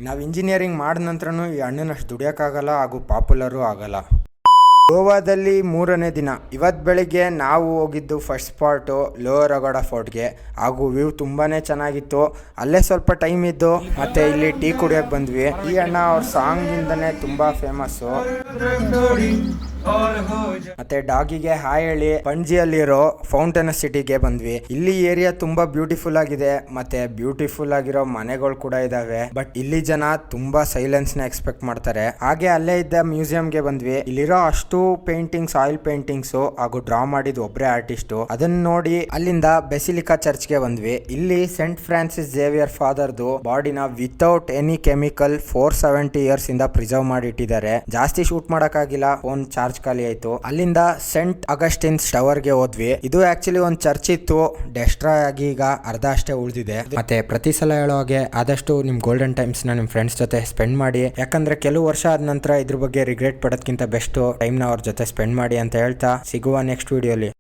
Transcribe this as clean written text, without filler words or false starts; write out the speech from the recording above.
ನಾವು ಇಂಜಿನಿಯರಿಂಗ್ ಮಾಡಿದ ನಂತರನೂ ಈ ಅಣ್ಣನಷ್ಟು ದುಡಿಯೋಕ್ಕಾಗಲ್ಲ ಹಾಗೂ ಪಾಪ್ಯುಲರು ಆಗಲ್ಲ. ಗೋವಾದಲ್ಲಿ 3ನೇ ದಿನ. ಇವತ್ತು ಬೆಳಿಗ್ಗೆ ನಾವು ಹೋಗಿದ್ದು ಫಸ್ಟ್ ಸ್ಪಾಟು ಲೋವರ್ ಅಗೋಡ ಫೋರ್ಟ್ಗೆ. ಹಾಗೂ ವ್ಯೂ ತುಂಬಾ ಚೆನ್ನಾಗಿತ್ತು. ಅಲ್ಲೇ ಸ್ವಲ್ಪ ಟೈಮ್ ಇದ್ದು ಮತ್ತೆ ಇಲ್ಲಿ ಟೀ ಕುಡಿಯೋಕೆ ಬಂದ್ವಿ. ಈ ಅಣ್ಣ ಅವ್ರ ಸಾಂಗಿಂದನೇ ತುಂಬ ಫೇಮಸ್ಸು. ಮತ್ತೆ ಡಾಗಿಗೆ ಹಾಯ್ ಹೇಳಿ ಪಂಜಿಯಲ್ಲಿರೋ ಫೌಂಟೇನ್ ಸಿಟಿಗೆ ಬಂದ್ವಿ. ಇಲ್ಲಿ ಏರಿಯಾ ತುಂಬಾ ಬ್ಯೂಟಿಫುಲ್ ಆಗಿದೆ ಮತ್ತೆ ಬ್ಯೂಟಿಫುಲ್ ಆಗಿರೋ ಮನೆಗಳು ಕೂಡ ಇದಾವೆ. ಬಟ್ ಇಲ್ಲಿ ಜನ ತುಂಬಾ ಸೈಲೆನ್ಸ್ ನ ಎಕ್ಸ್ಪೆಕ್ಟ್ ಮಾಡ್ತಾರೆ. ಹಾಗೆ ಅಲ್ಲೇ ಇದ್ದ ಮ್ಯೂಸಿಯಂಗೆ ಬಂದ್ವಿ. ಇಲ್ಲಿರೋ ಅಷ್ಟು ಪೇಂಟಿಂಗ್ಸ್, ಆಯಿಲ್ ಪೇಂಟಿಂಗ್ಸ್ ಹಾಗೂ ಡ್ರಾ ಮಾಡಿದ ಒಬ್ಬರೇ ಆರ್ಟಿಸ್ಟ್. ಅದನ್ನ ನೋಡಿ ಅಲ್ಲಿಂದ ಬೆಸಿಲಿಕಾ ಚರ್ಚ್ಗೆ ಬಂದ್ವಿ. ಇಲ್ಲಿ ಸೆಂಟ್ ಫ್ರಾನ್ಸಿಸ್ ಜೇವಿಯರ್ ಫಾದರ್ದು ಬಾಡಿನ ವಿತೌಟ್ ಎನಿ ಕೆಮಿಕಲ್ 470 ಇಯರ್ಸ್ ಇಂದ ಪ್ರಿಸರ್ವ್ ಮಾಡಿ ಇಟ್ಟಿದ್ದಾರೆ. ಜಾಸ್ತಿ ಶೂಟ್ ಮಾಡಕ್ಕಾಗಿಲ್ಲ, ಫೋನ್ ಚಾರ್ಜ್ ಖಾಲಿ ಆಯ್ತು. ಅಲ್ಲಿಂದ ಸೆಂಟ್ ಅಗಸ್ಟಿನ್ಸ್ ಟವರ್ ಗೆ ಹೋದ್ವಿ. ಇದು ಆಕ್ಚುಲಿ ಒಂದು ಚರ್ಚ್ ಇತ್ತು, ಡೆಸ್ಟ್ರಾಯ್ ಆಗಿ ಈಗ ಅರ್ಧ ಅಷ್ಟೇ ಉಳಿದಿದೆ. ಮತ್ತೆ ಪ್ರತಿ ಸಲ ಹೇಳೋ ಹಾಗೆ ಆದಷ್ಟು ನಿಮ್ ಗೋಲ್ಡನ್ ಟೈಮ್ಸ್ ನ ನಿಮ್ ಫ್ರೆಂಡ್ಸ್ ಜೊತೆ ಸ್ಪೆಂಡ್ ಮಾಡಿ. ಯಾಕಂದ್ರೆ ಕೆಲವು ವರ್ಷ ಆದ ನಂತರ ಇದ್ರ ಬಗ್ಗೆ ರಿಗ್ರೆಟ್ ಪಡೋದಕ್ಕಿಂತ ಬೆಸ್ಟ್ ಟೈಮ್ ನ ಅವ್ರ ಜೊತೆ ಸ್ಪೆಂಡ್ ಮಾಡಿ ಅಂತ ಹೇಳ್ತಾ ಸಿಗುವ ನೆಕ್ಸ್ಟ್ ವಿಡಿಯೋಲಿ.